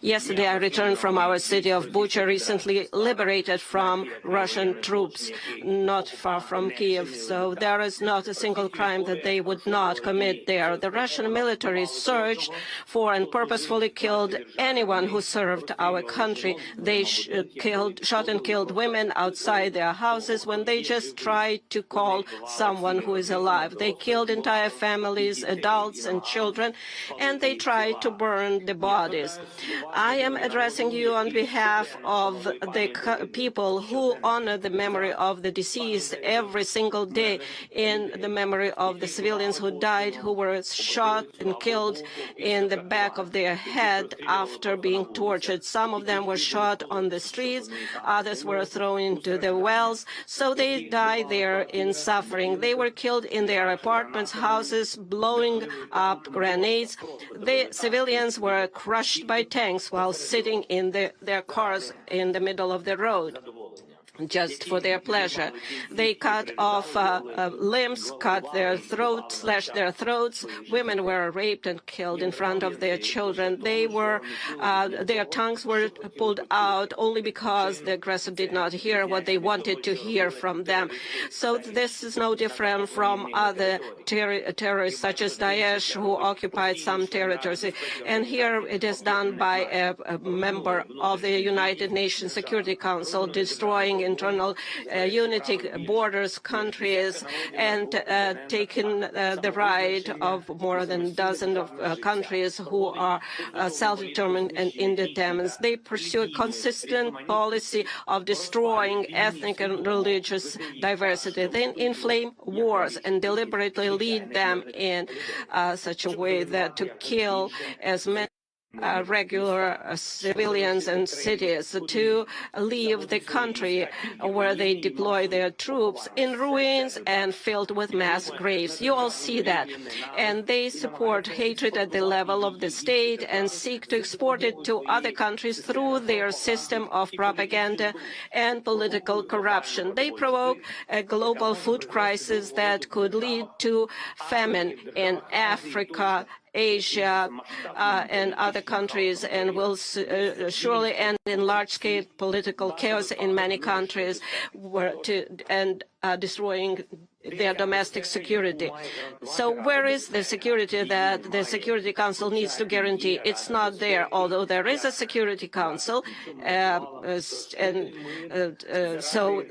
Yesterday, I returned from our city of Bucha, recently liberated from Russian troops, not far from Kiev. So there is not a single crime that they would not commit there. The Russian military searched for and purposefully killed anyone who served our country. They shot and killed women outside their houses when they just tried to call someone who is alive. They killed entire families, adults and children, and they tried to burn the bodies. I am addressing you on behalf of the people who honor the memory of the deceased every single day, in the memory of the civilians who died, who were shot and killed in the back of their head after being tortured. Some of them were shot on the streets, others were thrown into the wells, so they died there in suffering. They were killed in their apartments, houses, blowing up grenades. The civilians were crushed by tanks while sitting in their cars in the middle of the road, just for their pleasure. They cut off limbs, cut their throats, slashed their throats. Women were raped and killed in front of their children. Their tongues were pulled out only because the aggressor did not hear what they wanted to hear from them. So this is no different from other terrorists such as Daesh, who occupied some territories. And here it is done by a member of the United Nations Security Council, destroying internal unity, borders, countries, and taking the right of more than a dozen of countries who are self-determined and independent. They pursue a consistent policy of destroying ethnic and religious diversity. They inflame wars and deliberately lead them in such a way that to kill as many regular civilians and cities, to leave the country where they deploy their troops in ruins and filled with mass graves. You all see that. And they support hatred at the level of the state and seek to export it to other countries through their system of propaganda and political corruption. They provoke a global food crisis that could lead to famine in Africa, Asia, and other countries, and will surely end in large-scale political chaos in many countries, destroying their domestic security. So where is the security that the Security Council needs to guarantee? It's not there, although there is a Security Council. So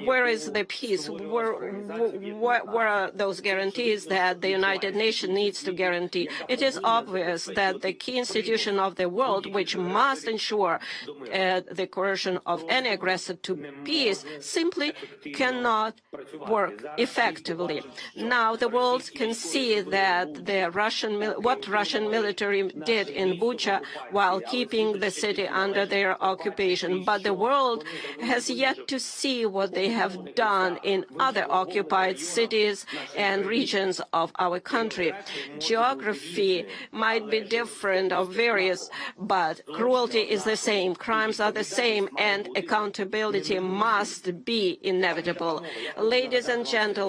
where is the peace? Where are those guarantees that the United Nations needs to guarantee? It is obvious that the key institution of the world, which must ensure the coercion of any aggressor to peace, simply cannot work effectively. Now the world can see that what Russian military did in Bucha while keeping the city under their occupation, but the world has yet to see what they have done in other occupied cities and regions of our country. Geography might be different or various, but cruelty is the same, crimes are the same, and accountability must be inevitable. Ladies and gentlemen,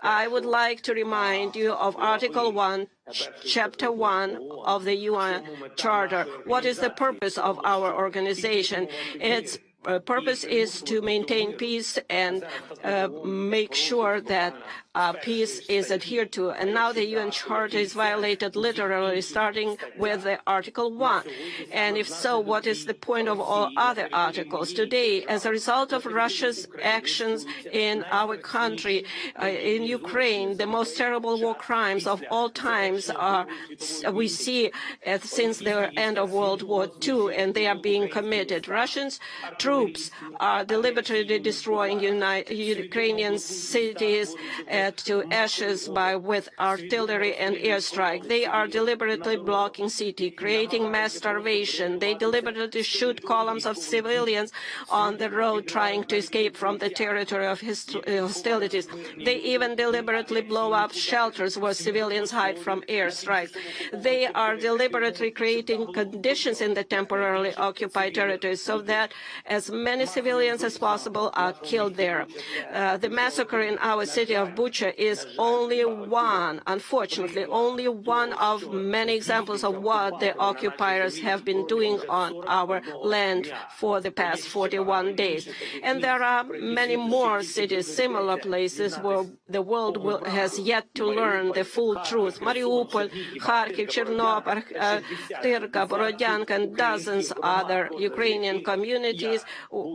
I would like to remind you of Article 1, Chapter 1 of the UN Charter. What is the purpose of our organization? Its purpose is to maintain peace and make sure that peace is adhered to. And now the UN Charter is violated literally, starting with the Article 1. And if so, what is the point of all other articles? Today, as a result of Russia's actions in our country, in Ukraine, the most terrible war crimes of all times we see since the end of World War II, and they are being committed. Russians troops are deliberately destroying Ukrainian cities to ashes with artillery and airstrike. They are deliberately blocking city, creating mass starvation. They deliberately shoot columns of civilians on the road trying to escape from the territory of hostilities. They even deliberately blow up shelters where civilians hide from airstrikes. They are deliberately creating conditions in the temporarily occupied territories so that as many civilians as possible are killed there. The massacre in our city of Bucha Bucha is only one, unfortunately, only one of many examples of what the occupiers have been doing on our land for the past 41 days. And there are many more cities, similar places where the world has yet to learn the full truth. Mariupol, Kharkiv, Chernobyl, Tyrka, Borodyanka, and dozens other Ukrainian communities.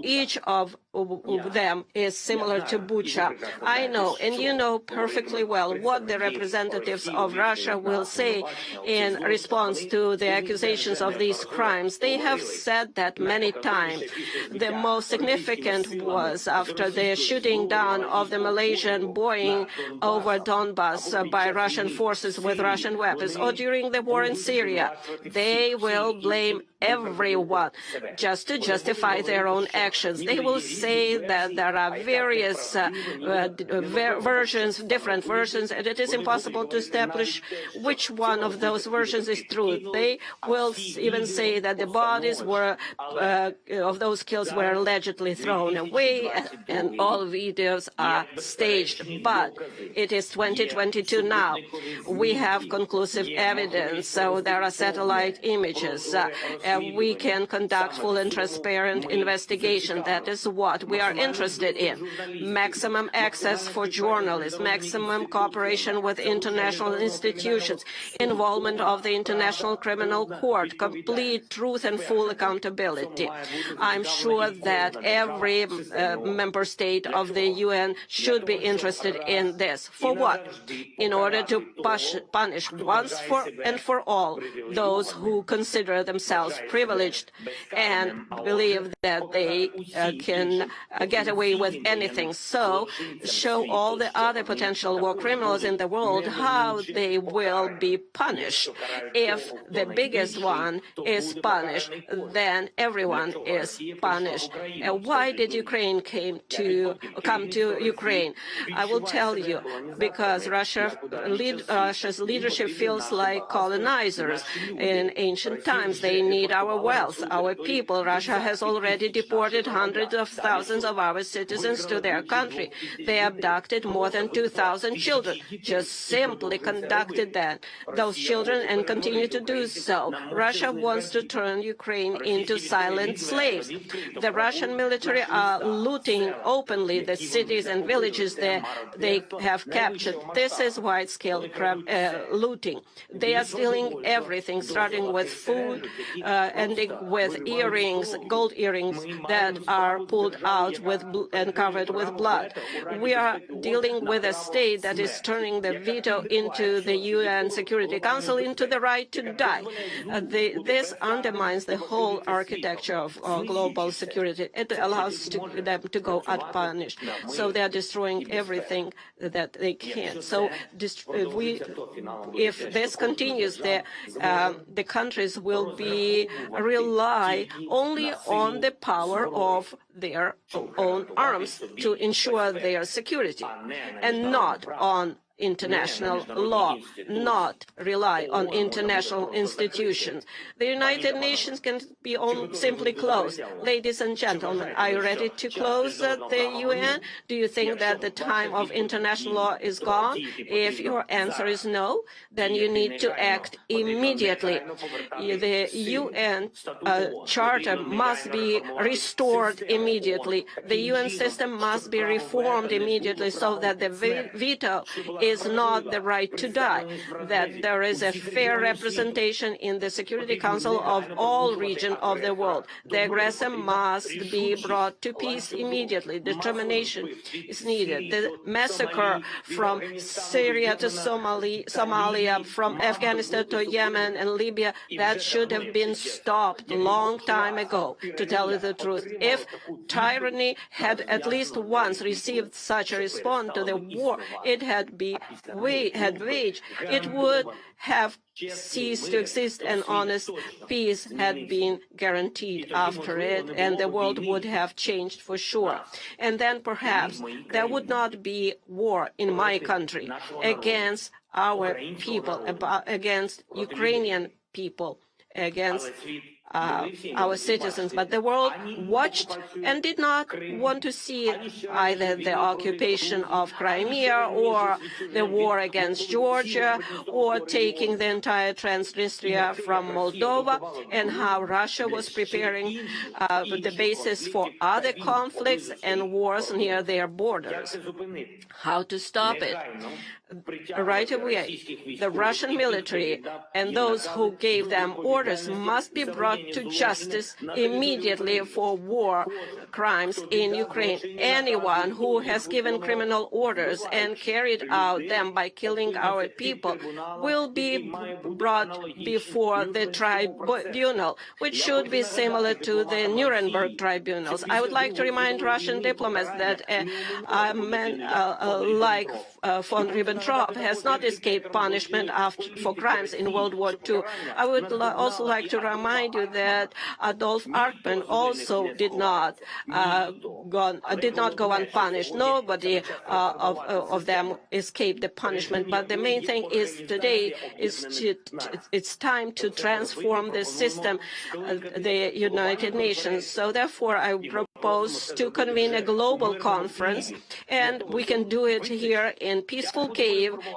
Each of them is similar to Bucha. I know, and you know perfectly well, what the representatives of Russia will say in response to the accusations of these crimes. They have said that many times. The most significant was after the shooting down of the Malaysian Boeing over Donbas by Russian forces with Russian weapons, or during the war in Syria. They will blame everyone just to justify their own actions. They will say that there are various different versions, and it is impossible to establish which one of those versions is true. They will even say that the bodies of those kills were allegedly thrown away, and all videos are staged. But it is 2022 now. We have conclusive evidence, so there are satellite images. We can conduct full and transparent investigation. That is what we are interested in. Maximum access for journalists, maximum cooperation with international institutions, involvement of the International Criminal Court, complete truth and full accountability. I'm sure that every member state of the UN should be interested in this. For what? In order to punish once and for all those who consider themselves privileged and believe that they can get away with anything. So show all the other potential war criminals in the world how they will be punished. If the biggest one is punished, then everyone is punished. Why did Ukraine come to Ukraine? I will tell you, because Russia's leadership feels like colonizers. In ancient times, they need our wealth, our people. Russia has already deported hundreds of thousands of our citizens to their country. They abducted more than 2,000 children, just simply conducted those children and continue to do so. Russia wants to turn Ukraine into silent slaves. The Russian military are looting openly the cities and villages that they have captured. This is wide-scale looting. They are stealing everything, starting with food, ending with earrings, gold earrings that are pulled out and covered with blood. We are dealing with a state that is turning the veto into the UN Security Council into the right to die. This undermines the whole architecture of global security. It allows them to go unpunished. So they are destroying everything that they can. So if this continues, the countries will rely only on the power of their own arms to ensure their security, and not on international law, not rely on international institutions. The United Nations can be simply closed. Ladies and gentlemen, are you ready to close the UN? Do you think that the time of international law is gone? If your answer is no, then you need to act immediately. The UN Charter must be restored immediately. The UN system must be reformed immediately so that the veto is not the right to die, that there is a fair representation in the Security Council of all regions of the world. The aggressor must be brought to peace immediately. Determination is needed. The massacre from Syria to Somalia, from Afghanistan to Yemen and Libya, that should have been stopped a long time ago, to tell you the truth. If tyranny had at least once received such a response to the war it had waged, it would have ceased to exist, and honest peace had been guaranteed after it, and the world would have changed for sure. And then perhaps there would not be war in my country against our people, against Ukrainian people, against our citizens, but the world watched and did not want to see either the occupation of Crimea or the war against Georgia or taking the entire Transnistria from Moldova, and how Russia was preparing the basis for other conflicts and wars near their borders. How to stop it? Right away, the Russian military and those who gave them orders must be brought to justice immediately for war crimes in Ukraine. Anyone who has given criminal orders and carried out them by killing our people will be brought before the tribunal, which should be similar to the Nuremberg tribunals. I would like to remind Russian diplomats that a man like von Ribbentrop has not escaped punishment for crimes in World War II. I would also like to remind you that Adolf Eichmann also did not go unpunished. Nobody of them escaped the punishment. But the main thing is today it's time to transform the system, the United Nations. So therefore, I propose to convene a global conference, and we can do it here in peaceful Kyiv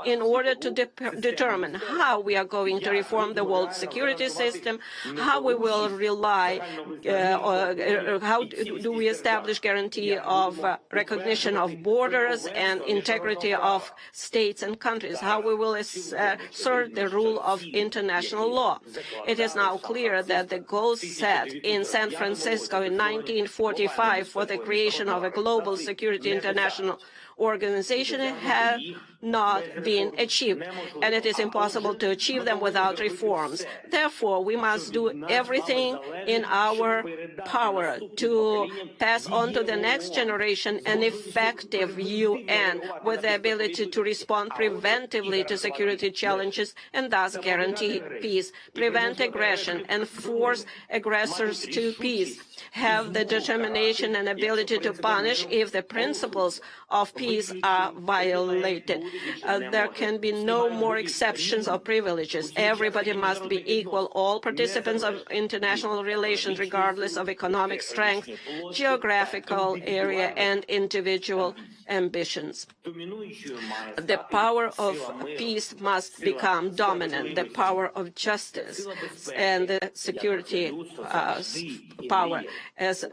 in order to determine how we are going to reform the world security system, how we will rely, how do we establish guarantee of recognition of borders and integrity of states and countries, how we will assert the rule of international law. It is now clear that the goals set in San Francisco in 1945 for the creation of a global security international organization have not been achieved, and it is impossible to achieve them without reforms. Therefore, we must do everything in our power to pass on to the next generation an effective UN with the ability to respond preventively to security challenges and thus guarantee peace, prevent aggression, and force aggressors to peace, have the determination and ability to punish if the principles of peace are violated. There can be no more exceptions or privileges. Everybody must be equal. All participants of international relations, regardless of economic strength, geographical area, and individual ambitions. The power of peace must become dominant. The power of justice and the security power, as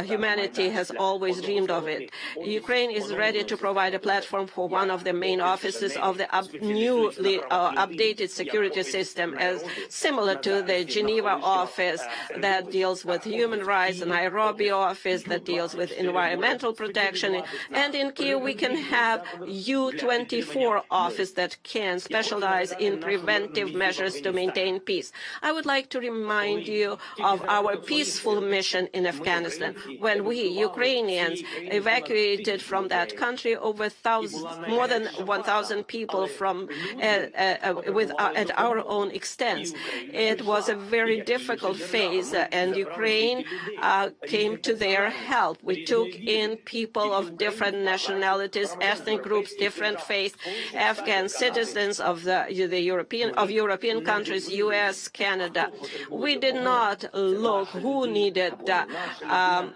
humanity has always dreamed of it. Ukraine is ready to provide a platform for one of the main offices of the newly updated security system, as similar to the Geneva office that deals with human rights, the Nairobi office that deals with environmental protection, and in Kyiv we can have U24 office that can specialize in preventive measures to maintain peace. I would like to remind you of our peaceful mission in Afghanistan. When we, Ukrainians, evacuated from that country more than 1,000 people from at our own expense. It was a very difficult phase, and Ukraine came to their help. We took in people of different nationalities, ethnic groups, different faiths, Afghan citizens of European countries, U.S., Canada. We did not look who needed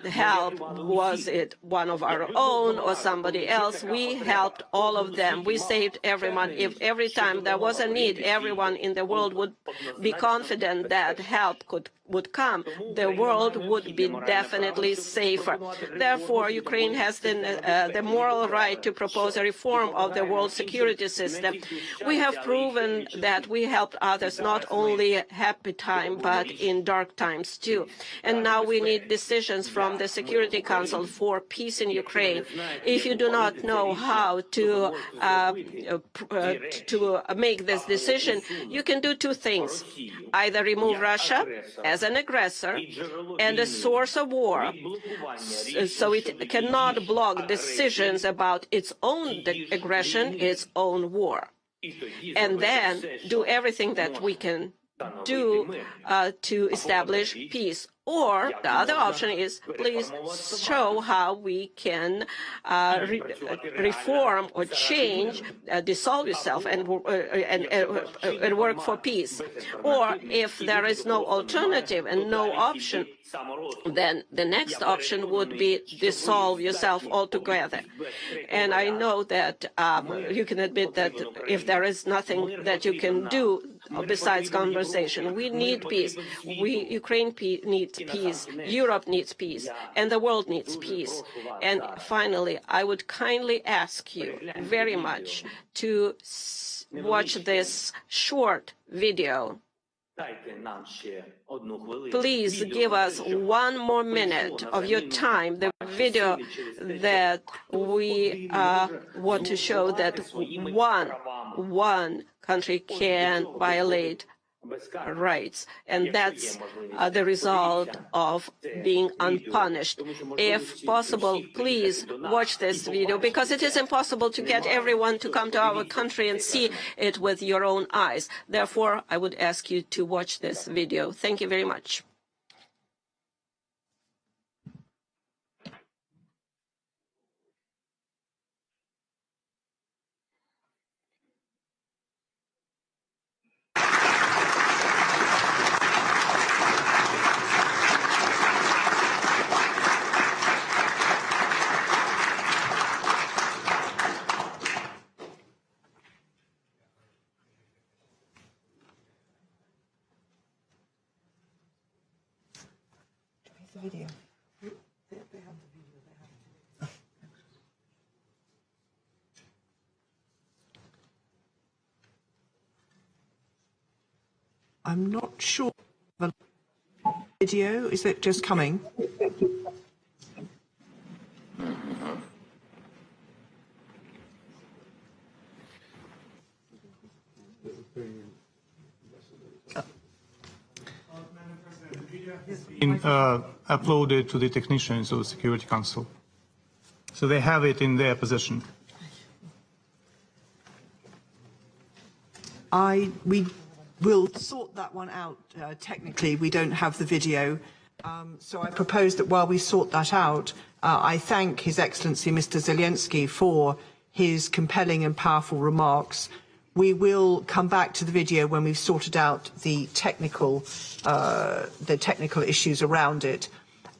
help. Was it one of our own or somebody else? We helped all of them. We saved everyone. If every time there was a need, everyone in the world would be confident that help would come, the world would be definitely safer. Therefore, Ukraine has the moral right to propose a reform of the world security system. We have proven that we helped others not only happy time, but in dark times too. And now we need decisions from the Security Council for peace in Ukraine. If you do not know how to make this decision, you can do two things: either remove Russia as an aggressor and a source of war, so it cannot block decisions about its own aggression, its own war, and then do everything that we can do to establish peace. Or the other option is, please show how we can reform or change, dissolve yourself and work for peace. Or if there is no alternative and no option, then the next option would be dissolve yourself altogether. And I know that you can admit that if there is nothing that you can do besides conversation, we need peace. Ukraine needs peace, Europe needs peace, and the world needs peace. And finally, I would kindly ask you very much to watch this short video. Please give us 1 more minute of your time, the video that we want to show that one country can violate rights, and that's the result of being unpunished. If possible, please watch this video, because it is impossible to get everyone to come to our country and see it with your own eyes. Therefore, I would ask you to watch this video. Thank you very much. Video. I'm not sure. The video, is it just coming? Uploaded to the technicians of the Security Council. So they have it in their possession. We will sort that one out. Technically, we don't have the video. So I propose that while we sort that out, I thank His Excellency Mr. Zelensky for his compelling and powerful remarks. We will come back to the video when we've sorted out the technical issues around it.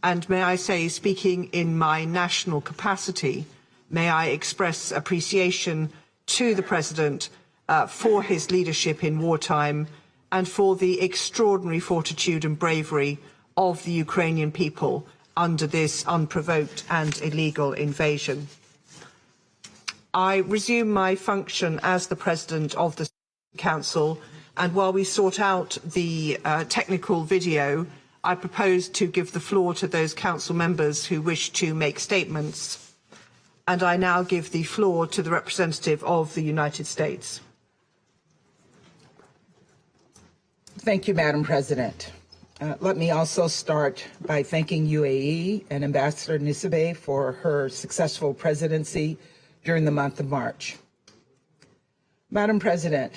And may I say, speaking in my national capacity, may I express appreciation to the President for his leadership in wartime and for the extraordinary fortitude and bravery of the Ukrainian people under this unprovoked and illegal invasion. I resume my function as the President of the Council, and while we sort out the technical video, I propose to give the floor to those Council members who wish to make statements. And I now give the floor to the representative of the United States. Thank you, Madam President. Let me also start by thanking UAE and Ambassador Nisbet for her successful presidency during the month of March. Madam President,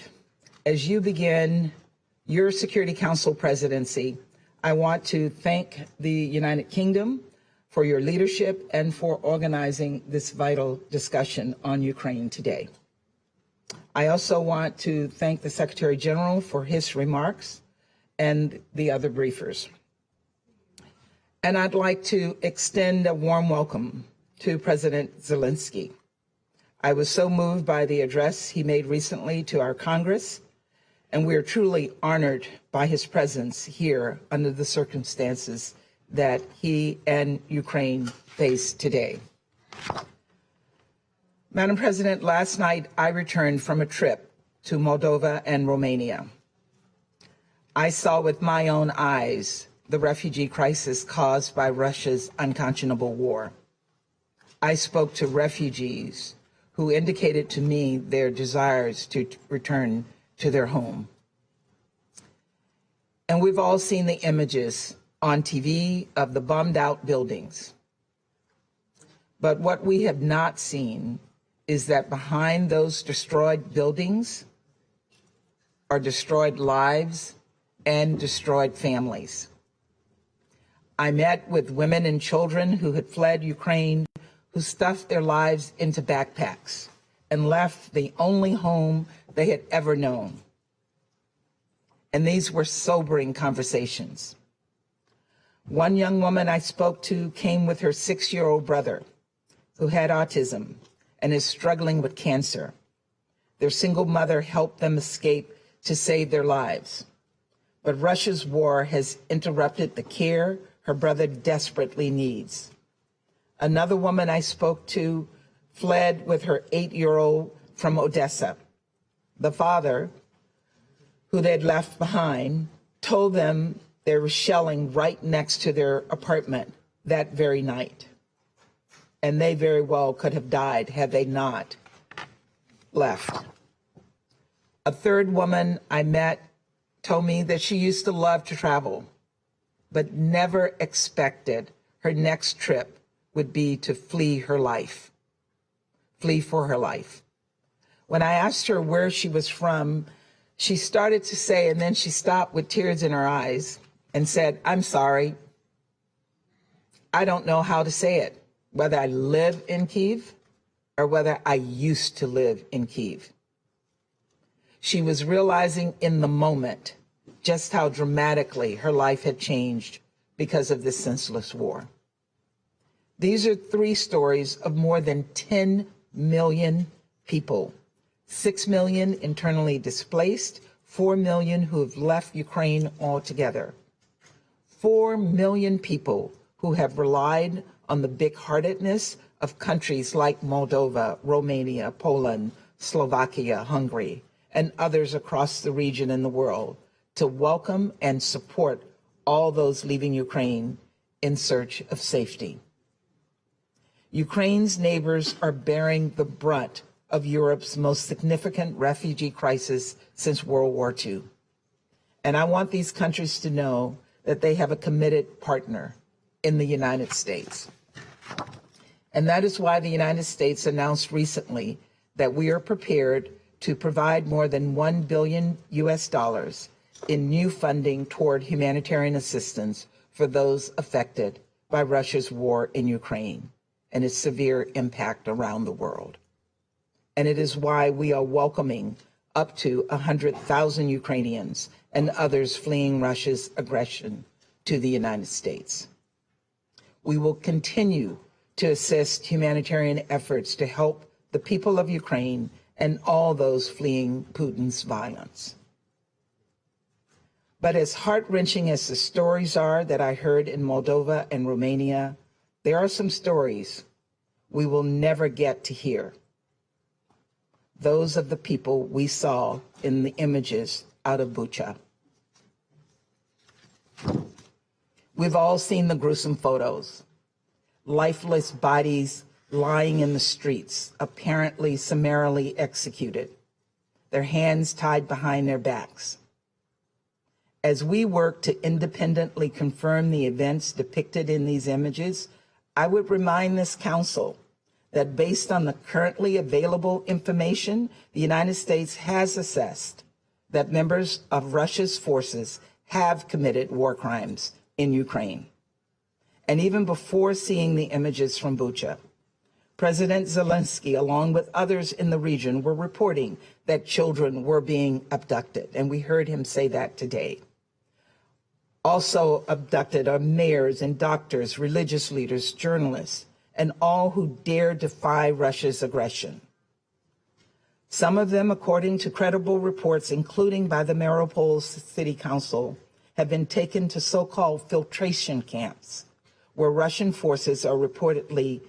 as you begin your Security Council presidency, I want to thank the United Kingdom for your leadership and for organizing this vital discussion on Ukraine today. I also want to thank the Secretary General for his remarks and the other briefers. And I'd like to extend a warm welcome to President Zelensky. I was so moved by the address he made recently to our Congress, and we are truly honored by his presence here under the circumstances that he and Ukraine face today. Madam President, last night I returned from a trip to Moldova and Romania. I saw with my own eyes the refugee crisis caused by Russia's unconscionable war. I spoke to refugees who indicated to me their desires to return to their home. And we've all seen the images on TV of the bombed out buildings. But what we have not seen is that behind those destroyed buildings are destroyed lives and destroyed families. I met with women and children who had fled Ukraine, who stuffed their lives into backpacks and left the only home they had ever known. And these were sobering conversations. One young woman I spoke to came with her 6-year-old brother, who had autism and is struggling with cancer. Their single mother helped them escape to save their lives. But Russia's war has interrupted the care her brother desperately needs. Another woman I spoke to fled with her 8-year-old from Odessa. The father, who they'd left behind, told them there was shelling right next to their apartment that very night. And they very well could have died had they not left. A third woman I met told me that she used to love to travel, but never expected her next trip would be to flee for her life. When I asked her where she was from, she started to say, and then she stopped with tears in her eyes and said, "I'm sorry. I don't know how to say it, whether I live in Kyiv or whether I used to live in Kyiv." She was realizing in the moment just how dramatically her life had changed because of this senseless war. These are 3 stories of more than 10 million people, 6 million internally displaced, 4 million who have left Ukraine altogether, 4 million people who have relied on the big-heartedness of countries like Moldova, Romania, Poland, Slovakia, Hungary, and others across the region and the world to welcome and support all those leaving Ukraine in search of safety. Ukraine's neighbors are bearing the brunt of Europe's most significant refugee crisis since World War II. And I want these countries to know that they have a committed partner in the United States. And that is why the United States announced recently that we are prepared to provide more than $1 billion in new funding toward humanitarian assistance for those affected by Russia's war in Ukraine and its severe impact around the world. And it is why we are welcoming up to 100,000 Ukrainians and others fleeing Russia's aggression to the United States. We will continue to assist humanitarian efforts to help the people of Ukraine and all those fleeing Putin's violence. But as heart-wrenching as the stories are that I heard in Moldova and Romania, there are some stories we will never get to hear. Those of the people we saw in the images out of Bucha. We've all seen the gruesome photos. Lifeless bodies lying in the streets, apparently summarily executed, their hands tied behind their backs. As we work to independently confirm the events depicted in these images, I would remind this council that based on the currently available information, the United States has assessed that members of Russia's forces have committed war crimes in Ukraine. And even before seeing the images from Bucha, President Zelensky, along with others in the region, were reporting that children were being abducted, and we heard him say that today. Also abducted are mayors and doctors, religious leaders, journalists, and all who dare defy Russia's aggression. Some of them, according to credible reports, including by the Mariupol City Council, have been taken to so-called filtration camps, where Russian forces are reportedly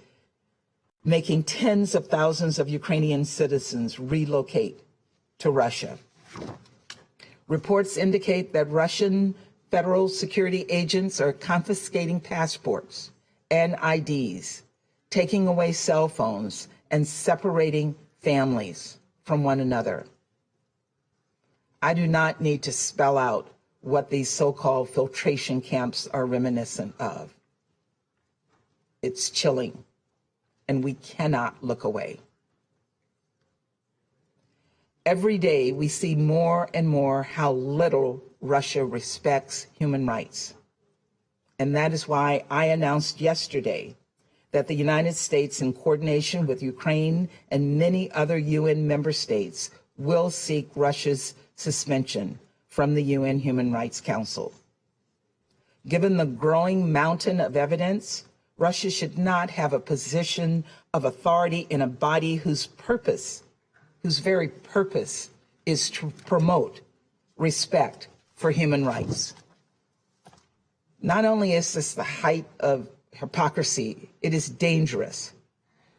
making tens of thousands of Ukrainian citizens relocate to Russia. Reports indicate that Russian federal security agents are confiscating passports and IDs, taking away cell phones, and separating families from one another. I do not need to spell out what these so-called filtration camps are reminiscent of. It's chilling, and we cannot look away. Every day we see more and more how little Russia respects human rights. And that is why I announced yesterday that the United States, in coordination with Ukraine and many other UN member states, will seek Russia's suspension from the UN Human Rights Council. Given the growing mountain of evidence, Russia should not have a position of authority in a body whose very purpose is to promote respect for human rights. Not only is this the height of hypocrisy, it is dangerous.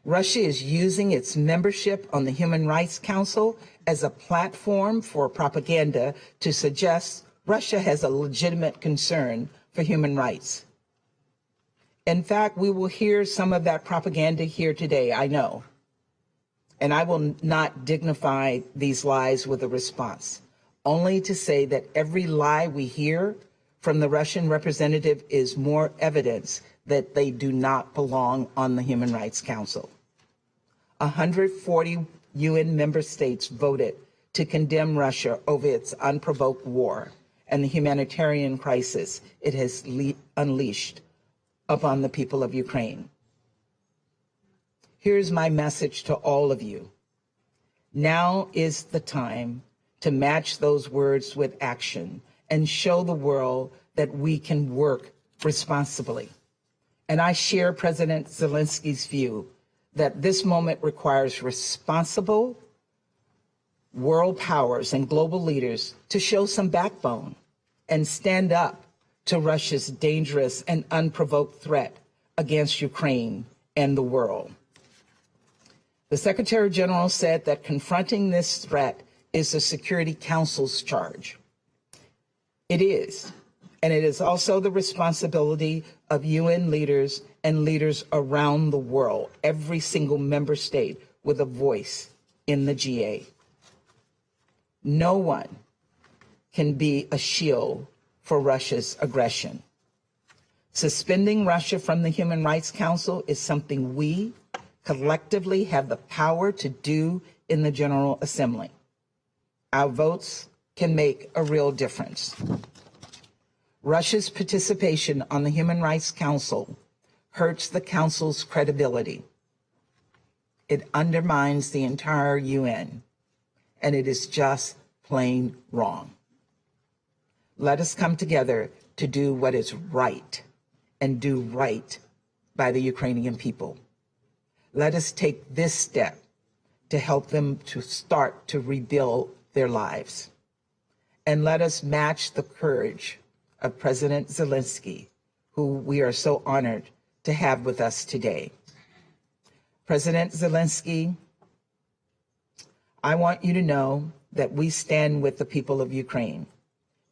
Russia is using its membership on the Human Rights Council as a platform for propaganda to suggest Russia has a legitimate concern for human rights. In fact, we will hear some of that propaganda here today, I know. And I will not dignify these lies with a response, only to say that every lie we hear from the Russian representative is more evidence that they do not belong on the Human Rights Council. 140 UN member states voted to condemn Russia over its unprovoked war and the humanitarian crisis it has unleashed upon the people of Ukraine. Here's my message to all of you. Now is the time to match those words with action and show the world that we can work responsibly. And I share President Zelensky's view that this moment requires responsible world powers and global leaders to show some backbone and stand up to Russia's dangerous and unprovoked threat against Ukraine and the world. The Secretary General said that confronting this threat is the Security Council's charge. It is, and it is also the responsibility of UN leaders and leaders around the world, every single member state with a voice in the GA. No one can be a shield for Russia's aggression. Suspending Russia from the Human Rights Council is something we collectively have the power to do in the General Assembly. Our votes can make a real difference. Russia's participation on the Human Rights Council hurts the Council's credibility. It undermines the entire UN, and it is just plain wrong. Let us come together to do what is right and do right by the Ukrainian people. Let us take this step to help them to start to rebuild their lives. And let us match the courage of President Zelensky, who we are so honored to have with us today. President Zelensky, I want you to know that we stand with the people of Ukraine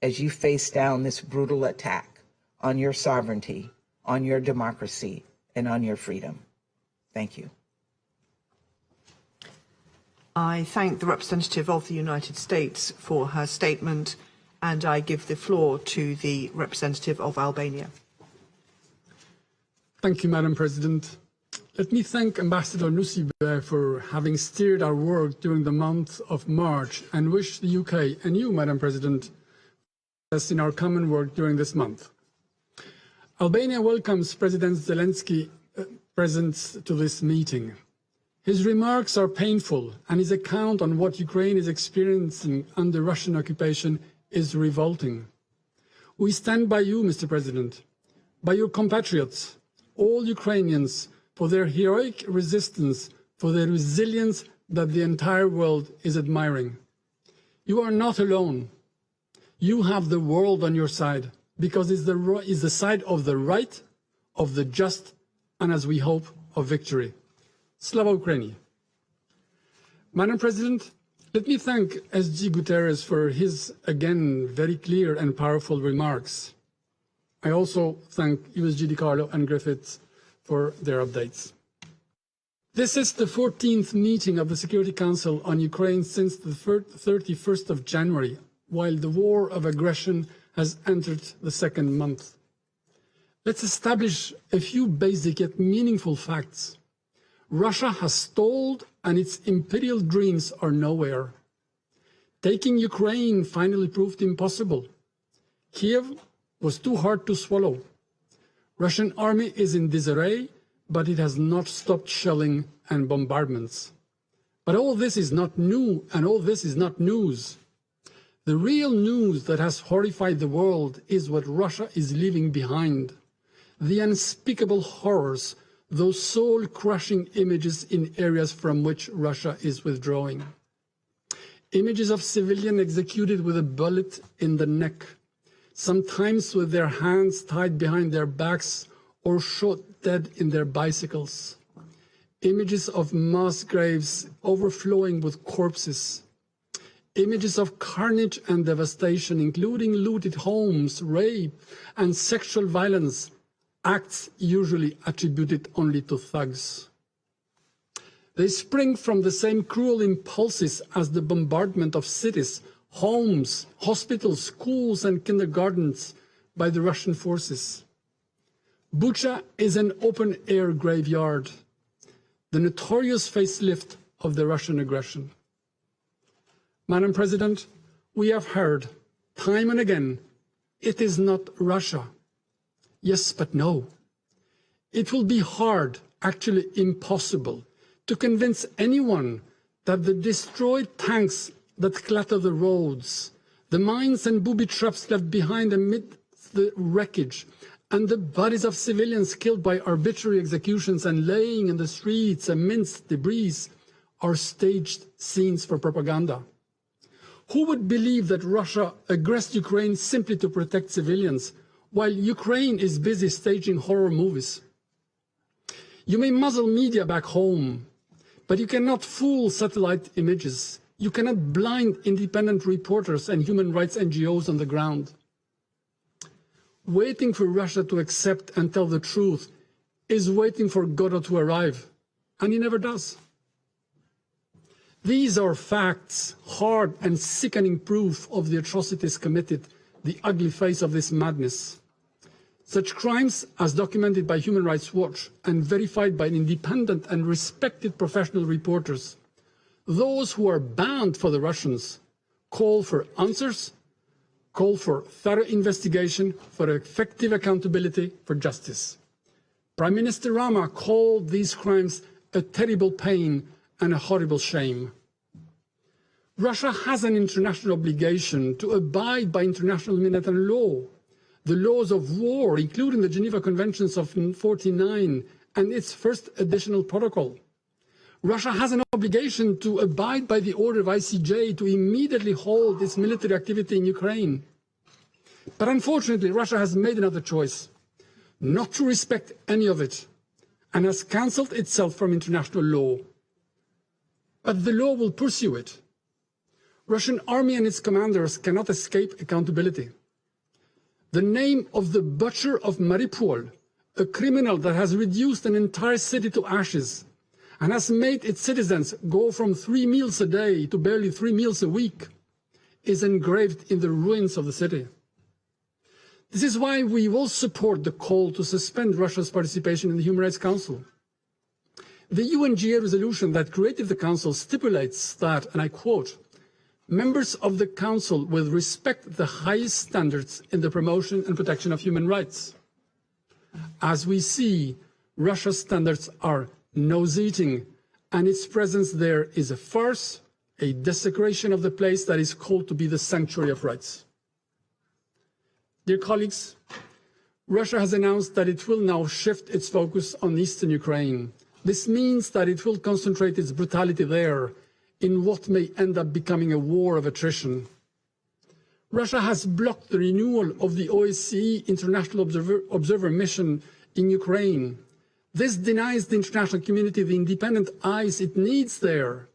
as you face down this brutal attack on your sovereignty, on your democracy, and on your freedom. Thank you. I thank the representative of the United States for her statement, and I give the floor to the representative of Albania. Thank you, Madam President. Let me thank Ambassador Nusibe for having steered our work during the month of March and wish the UK and you, Madam President, us in our common work during this month. Albania welcomes President Zelensky's presence to this meeting. His remarks are painful, and his account on what Ukraine is experiencing under Russian occupation is revolting. We stand by you, Mr. President, by your compatriots, all Ukrainians, for their heroic resistance, for their resilience that the entire world is admiring. You are not alone. You have the world on your side, because it's the side of the right, of the just, and as we hope, of victory. Slava Ukraini. Madam President, let me thank SG Guterres for his, again, very clear and powerful remarks. I also thank USG DiCarlo and Griffiths for their updates. This is the 14th meeting of the Security Council on Ukraine since the 31st of January, while the war of aggression has entered the second month. Let's establish a few basic yet meaningful facts. Russia has stalled and its imperial dreams are nowhere. Taking Ukraine finally proved impossible. Kiev was too hard to swallow. Russian army is in disarray, but it has not stopped shelling and bombardments. But all this is not new, and all this is not news. The real news that has horrified the world is what Russia is leaving behind. The unspeakable horrors, those soul-crushing images in areas from which Russia is withdrawing. Images of civilians executed with a bullet in the neck, sometimes with their hands tied behind their backs or shot dead in their bicycles. Images of mass graves overflowing with corpses. Images of carnage and devastation, including looted homes, rape, and sexual violence, acts usually attributed only to thugs. They spring from the same cruel impulses as the bombardment of cities, homes, hospitals, schools, and kindergartens by the Russian forces. Bucha is an open-air graveyard, the notorious facelift of the Russian aggression. Madam President, we have heard time and again, it is not Russia. Yes, but no. It will be hard, actually impossible, to convince anyone that the destroyed tanks that clatter the roads, the mines and booby traps left behind amid the wreckage, and the bodies of civilians killed by arbitrary executions and laying in the streets amidst debris are staged scenes for propaganda. Who would believe that Russia aggressed Ukraine simply to protect civilians, while Ukraine is busy staging horror movies? You may muzzle media back home, but you cannot fool satellite images. You cannot blind independent reporters and human rights NGOs on the ground. Waiting for Russia to accept and tell the truth is waiting for Godot to arrive, and he never does. These are facts, hard and sickening proof of the atrocities committed, the ugly face of this madness. Such crimes, as documented by Human Rights Watch and verified by independent and respected professional reporters, those who are banned for the Russians call for answers, call for thorough investigation, for effective accountability, for justice. Prime Minister Rama called these crimes a terrible pain and a horrible shame. Russia has an international obligation to abide by international humanitarian law, the laws of war, including the Geneva Conventions of 1949 and its first additional protocol. Russia has an obligation to abide by the order of ICJ to immediately halt its military activity in Ukraine. But unfortunately, Russia has made another choice, not to respect any of it, and has cancelled itself from international law. But the law will pursue it. Russian army and its commanders cannot escape accountability. The name of the butcher of Mariupol, a criminal that has reduced an entire city to ashes and has made its citizens go from 3 meals a day to barely 3 meals a week, is engraved in the ruins of the city. This is why we will support the call to suspend Russia's participation in the Human Rights Council. The UNGA resolution that created the Council stipulates that, and I quote, members of the Council will respect the highest standards in the promotion and protection of human rights. As we see, Russia's standards are nose-eating, and its presence there is a farce, a desecration of the place that is called to be the sanctuary of rights. Dear colleagues, Russia has announced that it will now shift its focus on eastern Ukraine. This means that it will concentrate its brutality there in what may end up becoming a war of attrition. Russia has blocked the renewal of the OSCE International Observer Mission in Ukraine. This denies the international community the independent eyes it needs there.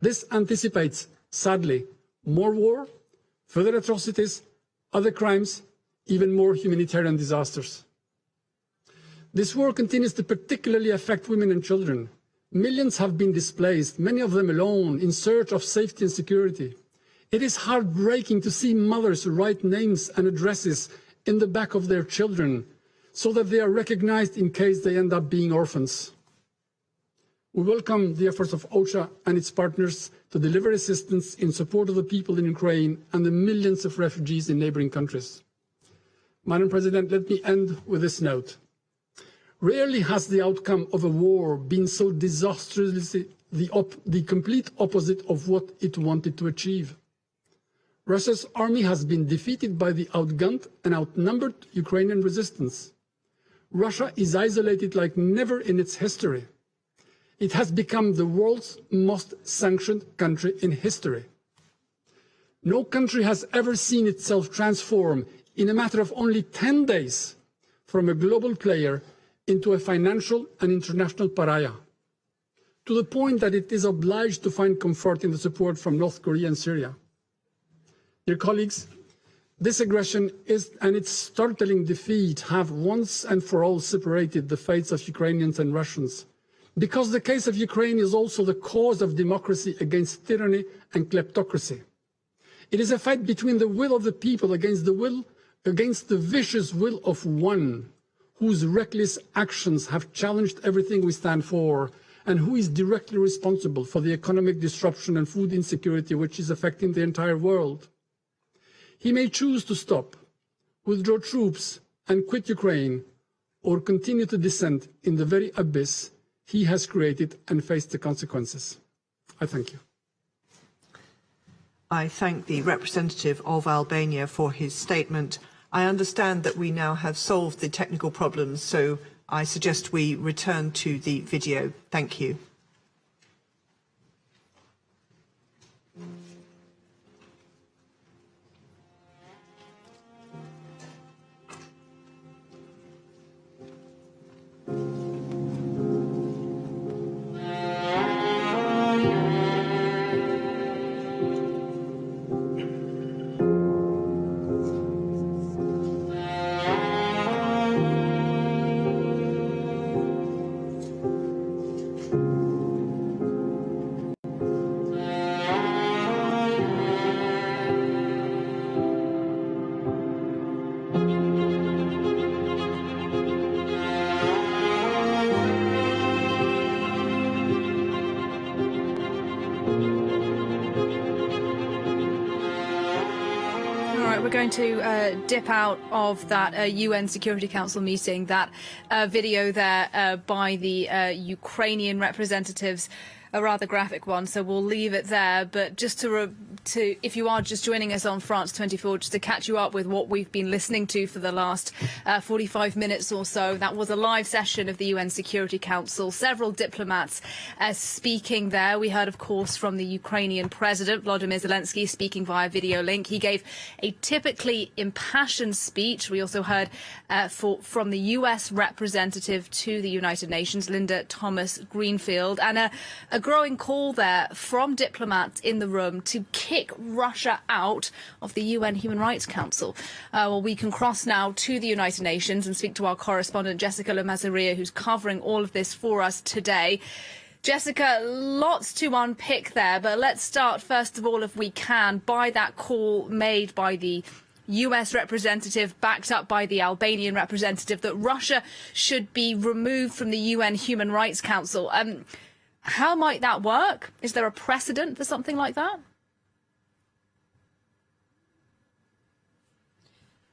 This anticipates, sadly, more war, further atrocities, other crimes, even more humanitarian disasters. This war continues to particularly affect women and children. Millions have been displaced, many of them alone, in search of safety and security. It is heartbreaking to see mothers write names and addresses in the back of their children so that they are recognized in case they end up being orphans. We welcome the efforts of OCHA and its partners to deliver assistance in support of the people in Ukraine and the millions of refugees in neighboring countries. Madam President, let me end with this note. Rarely has the outcome of a war been so disastrously the complete opposite of what it wanted to achieve. Russia's army has been defeated by the outgunned and outnumbered Ukrainian resistance. Russia is isolated like never in its history. It has become the world's most sanctioned country in history. No country has ever seen itself transform in a matter of only 10 days from a global player into a financial and international pariah, to the point that it is obliged to find comfort in the support from North Korea and Syria. Dear colleagues, this aggression and its startling defeat have once and for all separated the fates of Ukrainians and Russians, because the case of Ukraine is also the cause of democracy against tyranny and kleptocracy. It is a fight between the will of the people against the vicious will of one, whose reckless actions have challenged everything we stand for, and who is directly responsible for the economic disruption and food insecurity which is affecting the entire world. He may choose to stop, withdraw troops, and quit Ukraine, or continue to descend in the very abyss he has created and face the consequences. I thank you. I thank the representative of Albania for his statement. I understand that we now have solved the technical problems, so I suggest we return to the video. Thank you. We're going to dip out of that UN Security Council meeting, that video there by the Ukrainian representatives, a rather graphic one, so we'll leave it there. But just to if you are just joining us on France 24, just to catch you up with what we've been listening to for the last 45 minutes or so, that was a live session of the UN Security Council. Several diplomats speaking there. We heard, of course, from the Ukrainian President, Volodymyr Zelensky, speaking via video link. He gave a typically impassioned speech. We also heard from the US representative to the United Nations, Linda Thomas-Greenfield, and a growing call there from diplomats in the room to kick Russia out of the UN Human Rights Council. Well, we can cross now to the United Nations and speak to our correspondent, Jessica Lemazaria, who's covering all of this for us today. Jessica, lots to unpick there, but let's start, first of all, if we can, by that call made by the US representative, backed up by the Albanian representative, that Russia should be removed from the UN Human Rights Council. How might that work? Is there a precedent for something like that?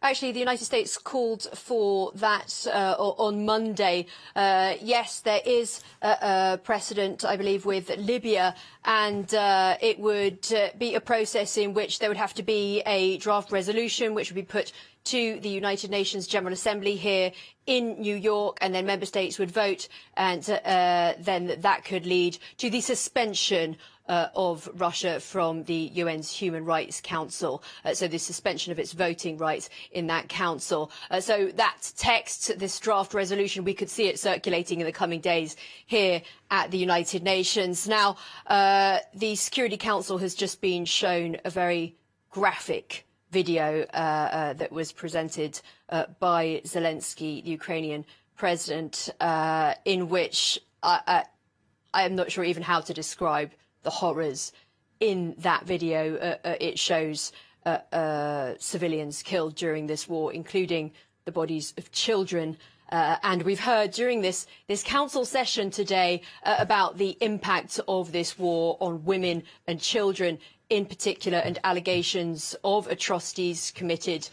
Actually, the United States called for that on Monday. Yes, there is a precedent, I believe, with Libya, and it would be a process in which there would have to be a draft resolution which would be put to the United Nations General Assembly here in New York, and then member states would vote, and then that could lead to the suspension of Russia from the UN's Human Rights Council, so the suspension of its voting rights in that council. So that text, this draft resolution, we could see it circulating in the coming days here at the United Nations. Now, the Security Council has just been shown a very graphic video that was presented by Zelensky, the Ukrainian president, in which I am not sure even how to describe the horrors in that video. It shows civilians killed during this war, including the bodies of children. And we've heard during this council session today about the impact of this war on women and children in particular, and allegations of atrocities committed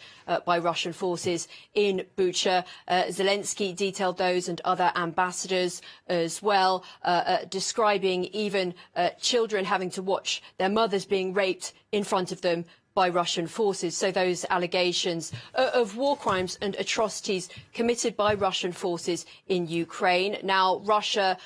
by Russian forces in Bucha. Zelensky detailed those, and other ambassadors as well, describing even children having to watch their mothers being raped in front of them by Russian forces. So those allegations of war crimes and atrocities committed by Russian forces in Ukraine. Now, Russia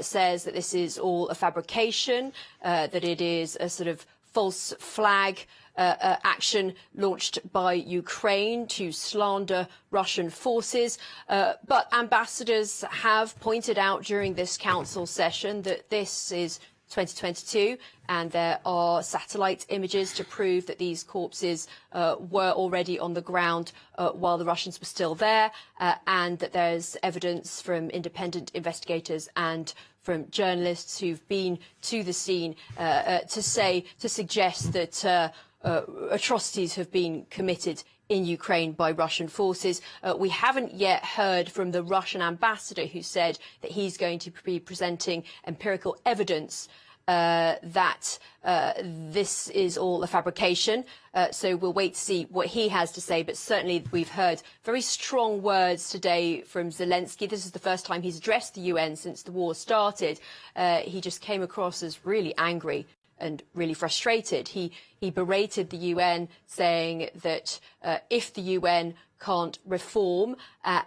says that this is all a fabrication, that it is a sort of false flag action launched by Ukraine to slander Russian forces. But ambassadors have pointed out during this council session that this is 2022, and there are satellite images to prove that these corpses were already on the ground while the Russians were still there, and that there's evidence from independent investigators and from journalists who've been to the scene to suggest that atrocities have been committed in Ukraine by Russian forces. We haven't yet heard from the Russian ambassador, who said that he's going to be presenting empirical evidence that this is all a fabrication. So we'll wait to see what he has to say. But certainly we've heard very strong words today from Zelensky. This is the first time he's addressed the UN since the war started. He just came across as really angry and really frustrated. He berated the UN, saying that if the UN can't reform,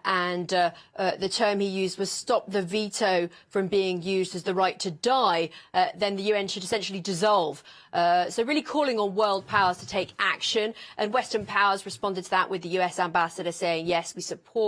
and the term he used was stop the veto from being used as the right to die, then the UN should essentially dissolve. So really calling on world powers to take action, and Western powers responded to that with the US ambassador saying, yes, we support